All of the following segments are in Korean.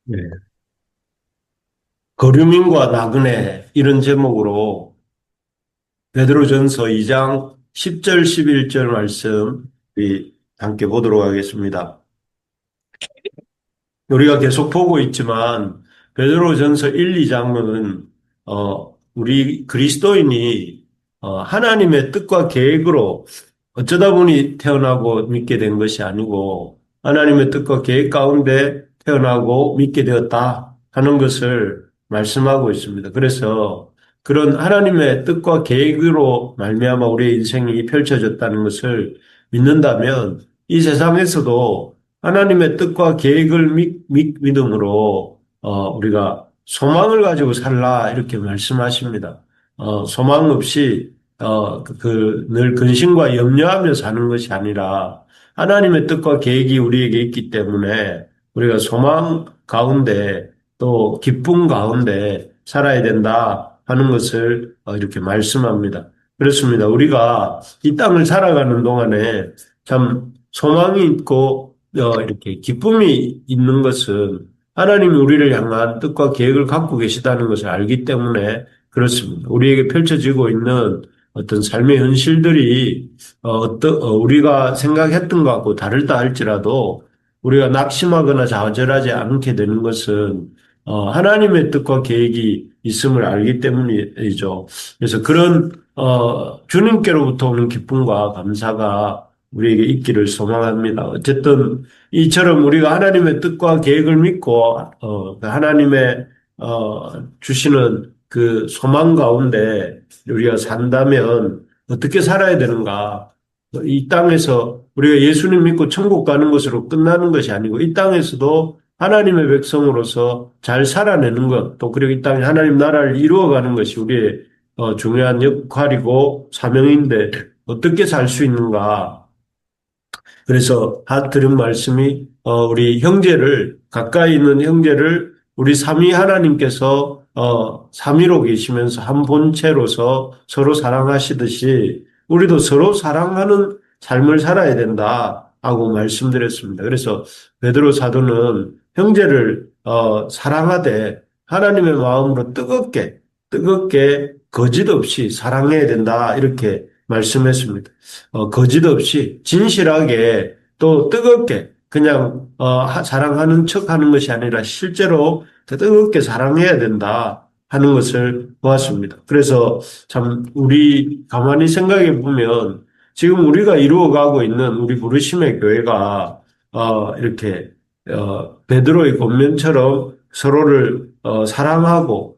네. 거류민과 나그네 이런 제목으로 베드로전서 2장 10절 11절 말씀 우리 함께 보도록 하겠습니다. 우리가 계속 보고 있지만 베드로전서 1, 2장은 우리 그리스도인이 하나님의 뜻과 계획으로 어쩌다 보니 태어나고 믿게 된 것이 아니고 하나님의 뜻과 계획 가운데 태어나고 믿게 되었다 하는 것을 말씀하고 있습니다. 그래서 그런 하나님의 뜻과 계획으로 말미암아 우리의 인생이 펼쳐졌다는 것을 믿는다면 이 세상에서도 하나님의 뜻과 계획을 믿음으로 우리가 소망을 가지고 살라 이렇게 말씀하십니다. 소망 없이 늘 근심과 염려하며 사는 것이 아니라 하나님의 뜻과 계획이 우리에게 있기 때문에 우리가 소망 가운데 또 기쁨 가운데 살아야 된다 하는 것을 이렇게 말씀합니다. 그렇습니다. 우리가 이 땅을 살아가는 동안에 참 소망이 있고 이렇게 기쁨이 있는 것은 하나님이 우리를 향한 뜻과 계획을 갖고 계시다는 것을 알기 때문에 그렇습니다. 우리에게 펼쳐지고 있는 어떤 삶의 현실들이 우리가 생각했던 것하고 다르다 할지라도 우리가 낙심하거나 좌절하지 않게 되는 것은 하나님의 뜻과 계획이 있음을 알기 때문이죠. 그래서 그런 주님께로부터 오는 기쁨과 감사가 우리에게 있기를 소망합니다. 어쨌든 이처럼 우리가 하나님의 뜻과 계획을 믿고 그 하나님의 주시는 그 소망 가운데 우리가 산다면 어떻게 살아야 되는가? 이 땅에서 우리가 예수님 믿고 천국 가는 것으로 끝나는 것이 아니고 이 땅에서도 하나님의 백성으로서 잘 살아내는 것, 또 그리고 이 땅에 하나님 나라를 이루어가는 것이 우리의 중요한 역할이고 사명인데 어떻게 살 수 있는가? 그래서 들은 말씀이 우리 형제를 가까이 있는 형제를 우리 삼위 하나님께서 삼위로 계시면서 한 본체로서 서로 사랑하시듯이 우리도 서로 사랑하는 삶을 살아야 된다 하고 말씀드렸습니다. 그래서 베드로 사도는 형제를 사랑하되 하나님의 마음으로 뜨겁게 거짓 없이 사랑해야 된다 이렇게 말씀했습니다. 거짓 없이 진실하게 또 뜨겁게 그냥 사랑하는 척하는 것이 아니라 실제로 더 뜨겁게 사랑해야 된다 하는 것을 보았습니다. 그래서 참 우리 가만히 생각해 보면 지금 우리가 이루어가고 있는 우리 부르심의 교회가 이렇게 베드로의 권면처럼 서로를 사랑하고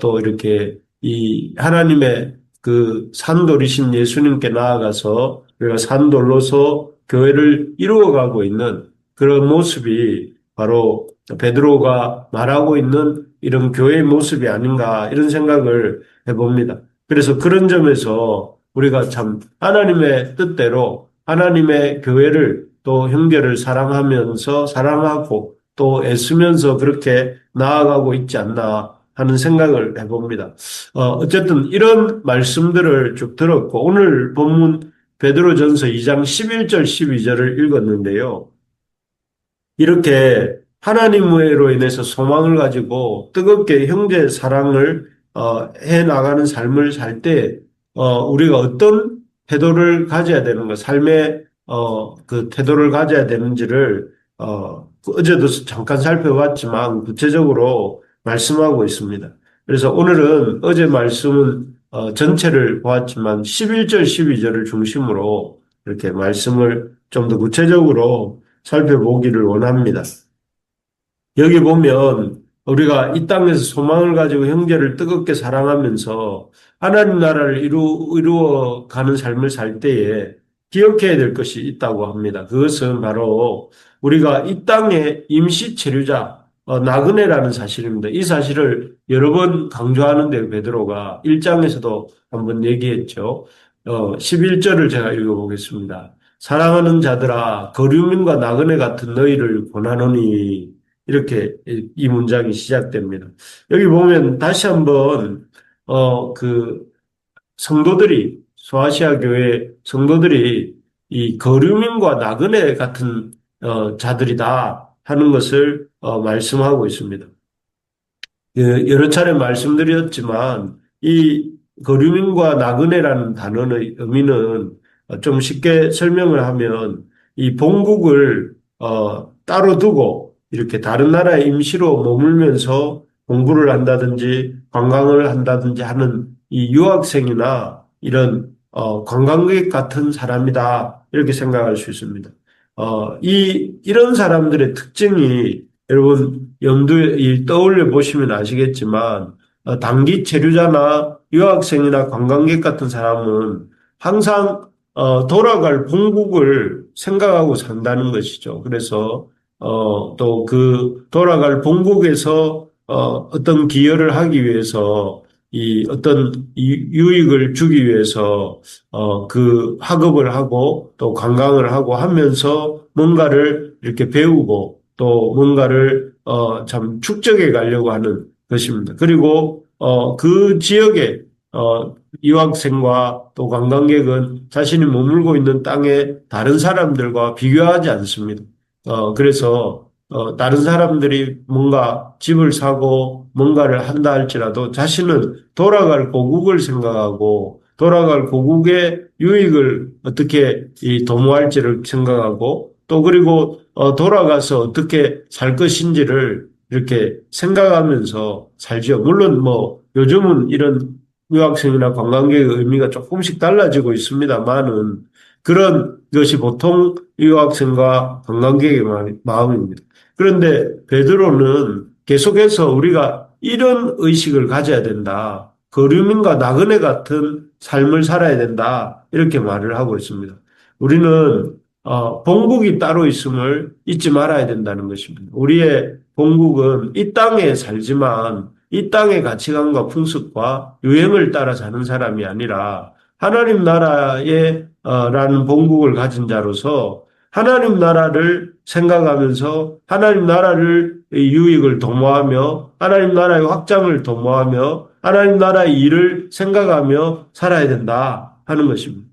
또 이렇게 이 하나님의 그 산돌이신 예수님께 나아가서 우리가 산돌로서 교회를 이루어가고 있는 그런 모습이 바로 베드로가 말하고 있는 이런 교회의 모습이 아닌가 이런 생각을 해봅니다. 그래서 그런 점에서 우리가 참 하나님의 뜻대로 하나님의 교회를 또 형제를 사랑하면서 사랑하고 또 애쓰면서 그렇게 나아가고 있지 않나 하는 생각을 해봅니다. 어쨌든 이런 말씀들을 쭉 들었고 오늘 본문 베드로전서 2장 11절 12절을 읽었는데요. 이렇게 하나님으로 인해서 소망을 가지고 뜨겁게 형제 사랑을 해 나가는 삶을 살 때 우리가 어떤 태도를 가져야 되는가, 삶의 그 태도를 가져야 되는지를 어제도 잠깐 살펴봤지만 구체적으로 말씀하고 있습니다. 그래서 오늘은 어제 말씀은 전체를 보았지만 11절, 12절을 중심으로 이렇게 말씀을 좀 더 구체적으로 살펴보기를 원합니다. 여기 보면 우리가 이 땅에서 소망을 가지고 형제를 뜨겁게 사랑하면서 하나님 나라를 이루어가는 삶을 살 때에 기억해야 될 것이 있다고 합니다. 그것은 바로 우리가 이 땅의 임시 체류자, 나그네라는 사실입니다. 이 사실을 여러 번 강조하는데 베드로가 1장에서도 한번 얘기했죠. 11절을 제가 읽어보겠습니다. 사랑하는 자들아 거류민과 나그네 같은 너희를 권하노니 이렇게 이 문장이 시작됩니다. 여기 보면 다시 한번 그 성도들이 소아시아 교회 성도들이 이 거류민과 나그네 같은 자들이다 하는 것을 말씀하고 있습니다. 여러 차례 말씀드렸지만 이 거류민과 나그네라는 단어의 의미는 좀 쉽게 설명을 하면 이 본국을 따로 두고 이렇게 다른 나라에 임시로 머물면서 공부를 한다든지 관광을 한다든지 하는 이 유학생이나 이런 관광객 같은 사람이다 이렇게 생각할 수 있습니다. 이런 사람들의 특징이 여러분 염두에 떠올려 보시면 아시겠지만 단기 체류자나 유학생이나 관광객 같은 사람은 항상 돌아갈 본국을 생각하고 산다는 것이죠. 그래서 또 그 돌아갈 본국에서 어떤 기여를 하기 위해서 이 어떤 유익을 주기 위해서 그 학업을 하고 또 관광을 하고 하면서 뭔가를 이렇게 배우고 또 뭔가를 참 축적해 가려고 하는 것입니다. 그리고 그 지역에 유학생과 또 관광객은 자신이 머물고 있는 땅의 다른 사람들과 비교하지 않습니다. 그래서 다른 사람들이 뭔가 집을 사고 뭔가를 한다 할지라도 자신은 돌아갈 고국을 생각하고 돌아갈 고국의 유익을 어떻게 도모할지를 생각하고 또 그리고 돌아가서 어떻게 살 것인지를 이렇게 생각하면서 살죠. 물론 뭐 요즘은 이런 유학생이나 관광객의 의미가 조금씩 달라지고 있습니다만은 그런 것이 보통 유학생과 관광객의 마음입니다. 그런데 베드로는 계속해서 우리가 이런 의식을 가져야 된다. 거류민과 나그네 같은 삶을 살아야 된다. 이렇게 말을 하고 있습니다. 우리는 본국이 따로 있음을 잊지 말아야 된다는 것입니다. 우리의 본국은 이 땅에 살지만 이 땅의 가치관과 풍습과 유행을 따라 사는 사람이 아니라 하나님 나라의 라는 본국을 가진 자로서 하나님 나라를 생각하면서 하나님 나라를 유익을 도모하며 하나님 나라의 확장을 도모하며 하나님 나라의 일을 생각하며 살아야 된다 하는 것입니다.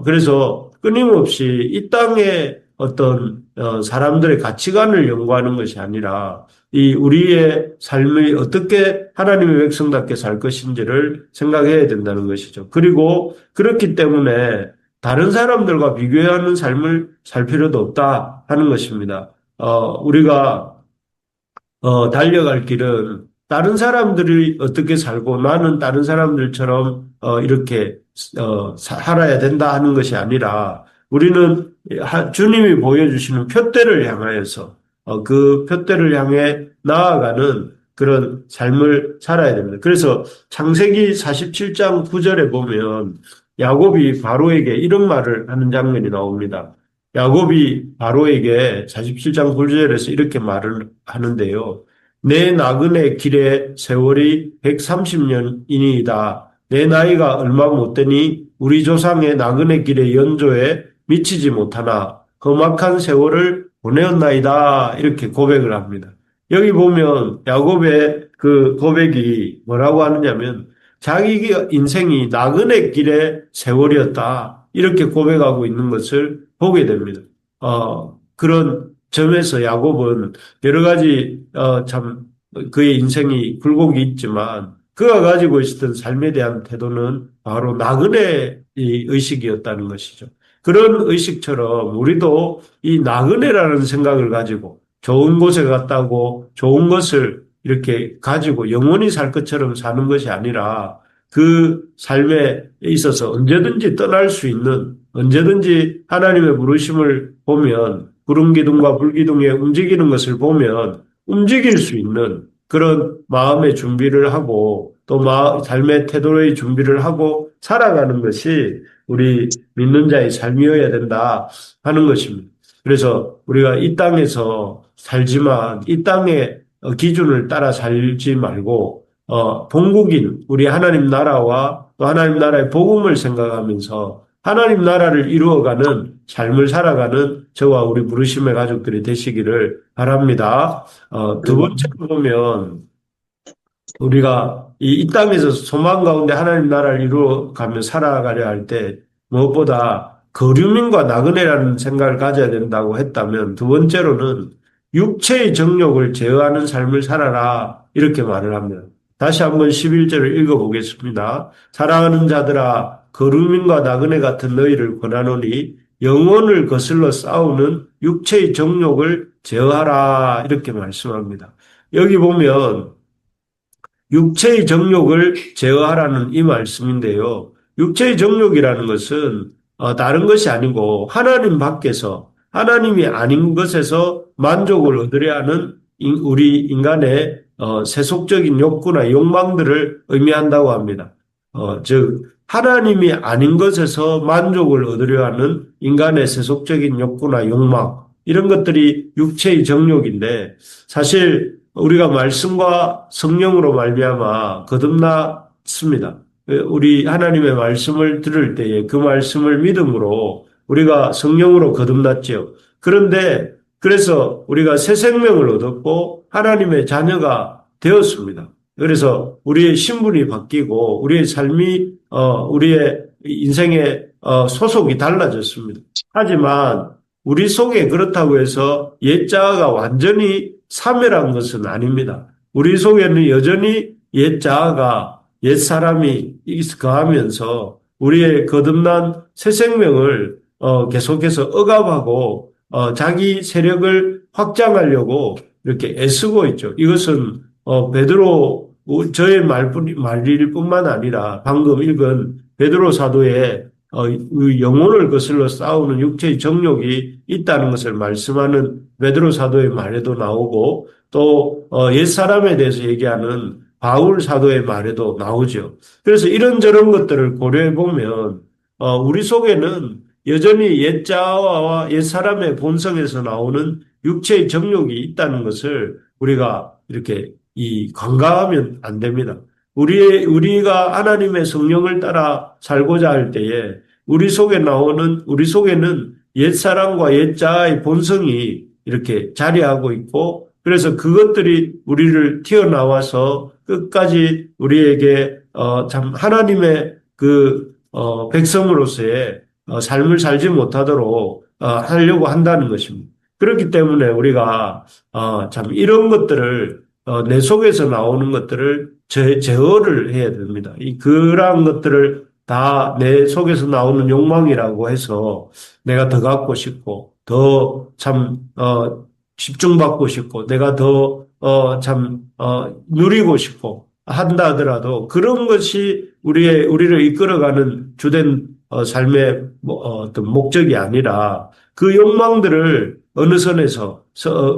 그래서 끊임없이 이 땅의 어떤 사람들의 가치관을 연구하는 것이 아니라 이 우리의 삶이 어떻게 하나님의 백성답게 살 것인지를 생각해야 된다는 것이죠. 그리고 그렇기 때문에 다른 사람들과 비교하는 삶을 살 필요도 없다 하는 것입니다. 우리가 달려갈 길은 다른 사람들이 어떻게 살고 나는 다른 사람들처럼 이렇게 살아야 된다 하는 것이 아니라 우리는 주님이 보여주시는 표대를 향하여서 그 표대를 향해 나아가는 그런 삶을 살아야 됩니다. 그래서 창세기 47장 9절에 보면 야곱이 바로에게 이런 말을 하는 장면이 나옵니다. 야곱이 바로에게 47장 9절에서 이렇게 말을 하는데요. 내 나그네 길의 세월이 130년이니이다. 내 나이가 얼마 못 되니 우리 조상의 나그네 길의 연조에 미치지 못하나 험악한 세월을 보내었나이다. 이렇게 고백을 합니다. 여기 보면 야곱의 그 고백이 뭐라고 하느냐면 자기 인생이 나그네 길의 세월이었다. 이렇게 고백하고 있는 것을 보게 됩니다. 그런 점에서 야곱은 여러 가지 참 그의 인생이 굴곡이 있지만 그가 가지고 있었던 삶에 대한 태도는 바로 나그네 의식이었다는 것이죠. 그런 의식처럼 우리도 이 나그네라는 생각을 가지고 좋은 곳에 갔다고 좋은 것을 이렇게 가지고 영원히 살 것처럼 사는 것이 아니라 그 삶에 있어서 언제든지 떠날 수 있는 언제든지 하나님의 부르심을 보면 구름 기둥과 불 기둥에 움직이는 것을 보면 움직일 수 있는 그런 마음의 준비를 하고 또 삶의 태도의 준비를 하고 살아가는 것이 우리 믿는 자의 삶이어야 된다 하는 것입니다. 그래서 우리가 이 땅에서 살지만 이 땅의 기준을 따라 살지 말고 본국인 우리 하나님 나라와 또 하나님 나라의 복음을 생각하면서 하나님 나라를 이루어가는 삶을 살아가는 저와 우리 부르심의 가족들이 되시기를 바랍니다. 두 번째로 보면 우리가 이 땅에서 소망 가운데 하나님 나라를 이루어가며 살아가려 할 때 무엇보다 거류민과 나그네라는 생각을 가져야 된다고 했다면 두 번째로는 육체의 정욕을 제어하는 삶을 살아라 이렇게 말을 합니다. 다시 한번 11절을 읽어보겠습니다. 사랑하는 자들아 거루민과 나그네 같은 너희를 권하노니 영혼을 거슬러 싸우는 육체의 정욕을 제어하라 이렇게 말씀합니다. 여기 보면 육체의 정욕을 제어하라는 이 말씀인데요. 육체의 정욕이라는 것은 다른 것이 아니고 하나님 밖에서 하나님이 아닌 것에서 만족을 얻으려 하는 우리 인간의 세속적인 욕구나 욕망들을 의미한다고 합니다. 즉 하나님이 아닌 것에서 만족을 얻으려 하는 인간의 세속적인 욕구나 욕망 이런 것들이 육체의 정욕인데 사실 우리가 말씀과 성령으로 말미암아 거듭났습니다. 우리 하나님의 말씀을 들을 때에 그 말씀을 믿음으로 우리가 성령으로 거듭났지요. 그런데 그래서 우리가 새 생명을 얻었고 하나님의 자녀가 되었습니다. 그래서 우리의 신분이 바뀌고 우리의 삶이 우리의 인생의 소속이 달라졌습니다. 하지만 우리 속에 그렇다고 해서 옛 자아가 완전히 사멸한 것은 아닙니다. 우리 속에는 여전히 옛 자아가 옛 사람이 거하면서 우리의 거듭난 새 생명을 계속해서 억압하고 자기 세력을 확장하려고 이렇게 애쓰고 있죠. 이것은 베드로 저의 말일 뿐만 아니라 방금 읽은 베드로 사도의 영혼을 거슬러 싸우는 육체의 정욕이 있다는 것을 말씀하는 베드로 사도의 말에도 나오고 또 옛사람에 대해서 얘기하는 바울 사도의 말에도 나오죠. 그래서 이런저런 것들을 고려해 보면 우리 속에는 여전히 옛자아와 옛사람의 본성에서 나오는 육체의 정욕이 있다는 것을 우리가 이렇게 간과하면 안 됩니다. 우리가 하나님의 성령을 따라 살고자 할 때에 우리 속에는 옛사람과 옛자아의 본성이 이렇게 자리하고 있고 그래서 그것들이 우리를 튀어나와서 끝까지 우리에게 참 하나님의 백성으로서의 삶을 살지 못하도록 하려고 한다는 것입니다. 그렇기 때문에 우리가 참 이런 것들을 내 속에서 나오는 것들을 제어를 해야 됩니다. 그러한 것들을 다 내 속에서 나오는 욕망이라고 해서 내가 더 갖고 싶고 더 집중받고 싶고 내가 더 누리고 싶고 한다 하더라도 그런 것이 우리를 이끌어가는 주된 삶의 어떤 목적이 아니라 그 욕망들을 어느 선에서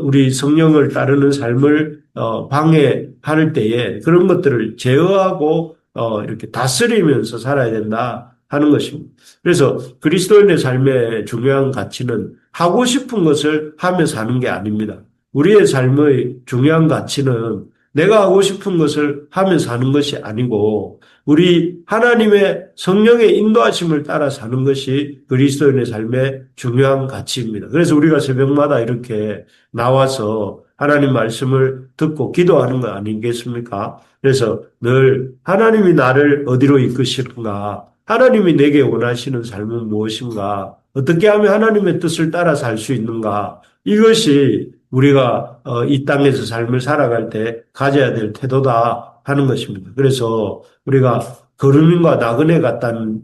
우리 성령을 따르는 삶을 방해할 때에 그런 것들을 제어하고 이렇게 다스리면서 살아야 된다 하는 것입니다. 그래서 그리스도인의 삶의 중요한 가치는 하고 싶은 것을 하며 사는 게 아닙니다. 우리의 삶의 중요한 가치는 내가 하고 싶은 것을 하며 사는 것이 아니고 우리 하나님의 성령의 인도하심을 따라 사는 것이 그리스도인의 삶의 중요한 가치입니다. 그래서 우리가 새벽마다 이렇게 나와서 하나님 말씀을 듣고 기도하는 거 아니겠습니까? 그래서 늘 하나님이 나를 어디로 이끄시는가? 하나님이 내게 원하시는 삶은 무엇인가? 어떻게 하면 하나님의 뜻을 따라 살 수 있는가? 이것이 우리가 이 땅에서 삶을 살아갈 때 가져야 될 태도다 하는 것입니다. 그래서 우리가 거루민과 나그네 같은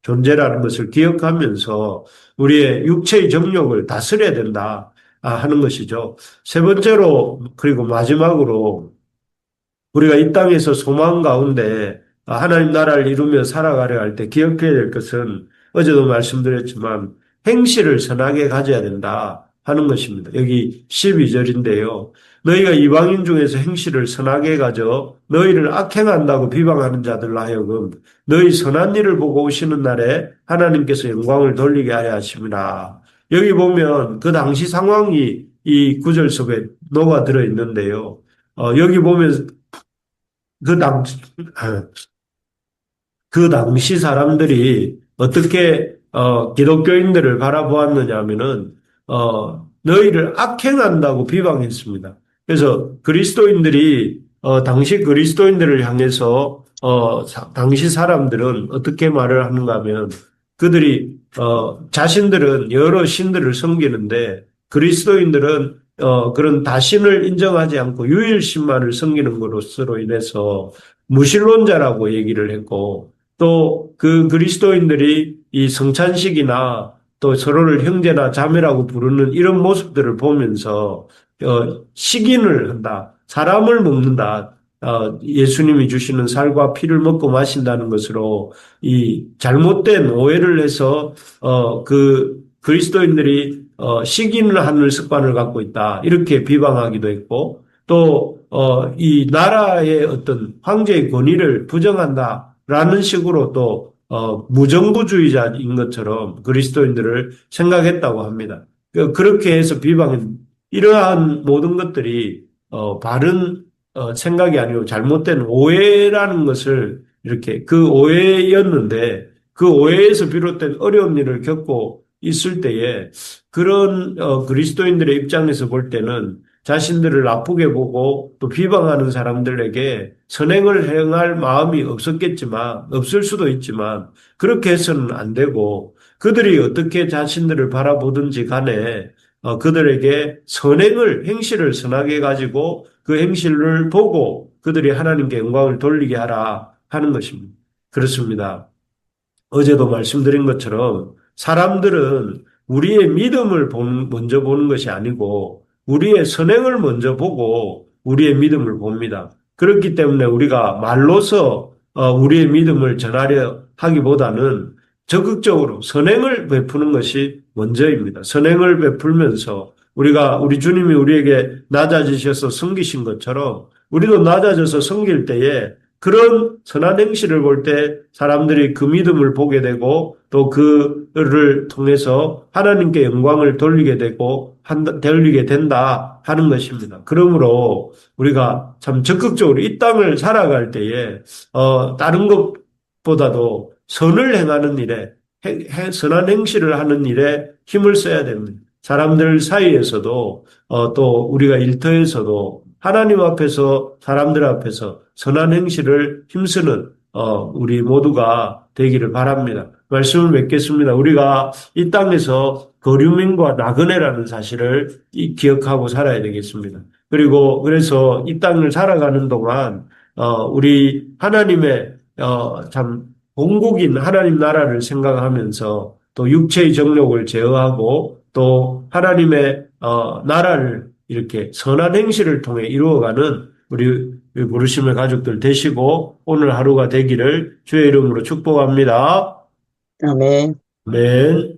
존재라는 것을 기억하면서 우리의 육체의 정욕을 다스려야 된다 하는 것이죠. 세 번째로 그리고 마지막으로 우리가 이 땅에서 소망 가운데 하나님 나라를 이루며 살아가려 할 때 기억해야 될 것은 어제도 말씀드렸지만 행실을 선하게 가져야 된다 하는 것입니다. 여기 12절인데요. 너희가 이방인 중에서 행실을 선하게 가져 너희를 악행한다고 비방하는 자들로 하여금 너희 선한 일을 보고 오시는 날에 하나님께서 영광을 돌리게 하려 하심이라. 여기 보면 그 당시 상황이 이 구절 속에 녹아들어 있는데요. 여기 보면 그 당시 사람들이 어떻게 기독교인들을 바라보았느냐 하면은 너희를 악행한다고 비방했습니다. 그래서 그리스도인들이 당시 그리스도인들을 향해서 당시 사람들은 어떻게 말을 하는가 하면 그들이 자신들은 여러 신들을 섬기는데 그리스도인들은 그런 다신을 인정하지 않고 유일신만을 섬기는 것으로 인해서 무신론자라고 얘기를 했고 또 그 그리스도인들이 이 성찬식이나 또 서로를 형제나 자매라고 부르는 이런 모습들을 보면서 식인을 한다. 사람을 먹는다. 예수님이 주시는 살과 피를 먹고 마신다는 것으로 이 잘못된 오해를 해서 그 그리스도인들이 식인을 하는 습관을 갖고 있다. 이렇게 비방하기도 했고 또 이 나라의 어떤 황제의 권위를 부정한다라는 식으로 또 무정부주의자인 것처럼 그리스도인들을 생각했다고 합니다. 그렇게 해서 비방한 이러한 모든 것들이 바른 생각이 아니고 잘못된 오해라는 것을 이렇게 그 오해였는데 그 오해에서 비롯된 어려운 일을 겪고 있을 때에 그런 그리스도인들의 입장에서 볼 때는 자신들을 나쁘게 보고 또 비방하는 사람들에게 선행을 행할 마음이 없었겠지만 없을 수도 있지만 그렇게 해서는 안 되고 그들이 어떻게 자신들을 바라보든지 간에 그들에게 선행을 행실을 선하게 가지고 그 행실을 보고 그들이 하나님께 영광을 돌리게 하라 하는 것입니다. 그렇습니다. 어제도 말씀드린 것처럼 사람들은 우리의 믿음을 먼저 보는 것이 아니고 우리의 선행을 먼저 보고 우리의 믿음을 봅니다. 그렇기 때문에 우리가 말로서 우리의 믿음을 전하려 하기보다는 적극적으로 선행을 베푸는 것이 먼저입니다. 선행을 베풀면서 우리 주님이 우리에게 낮아지셔서 섬기신 것처럼 우리도 낮아져서 섬길 때에 그런 선한 행실을 볼 때 사람들이 그 믿음을 보게 되고 또 그를 통해서 하나님께 영광을 돌리게 된다 하는 것입니다. 그러므로 우리가 참 적극적으로 이 땅을 살아갈 때에, 다른 것보다도 선을 행하는 일에, 선한 행실을 하는 일에 힘을 써야 됩니다. 사람들 사이에서도, 또 우리가 일터에서도 하나님 앞에서 사람들 앞에서 선한 행실을 힘쓰는 우리 모두가 되기를 바랍니다. 말씀을 맺겠습니다. 우리가 이 땅에서 거류민과 나그네라는 사실을 기억하고 살아야 되겠습니다. 그리고 그래서 이 땅을 살아가는 동안 우리 하나님의 참 본국인 하나님 나라를 생각하면서 또 육체의 정욕을 제어하고 또 하나님의 나라를 이렇게 선한 행실을 통해 이루어가는 우리 부르심의 가족들 되시고 오늘 하루가 되기를 주의 이름으로 축복합니다. 아멘. 네.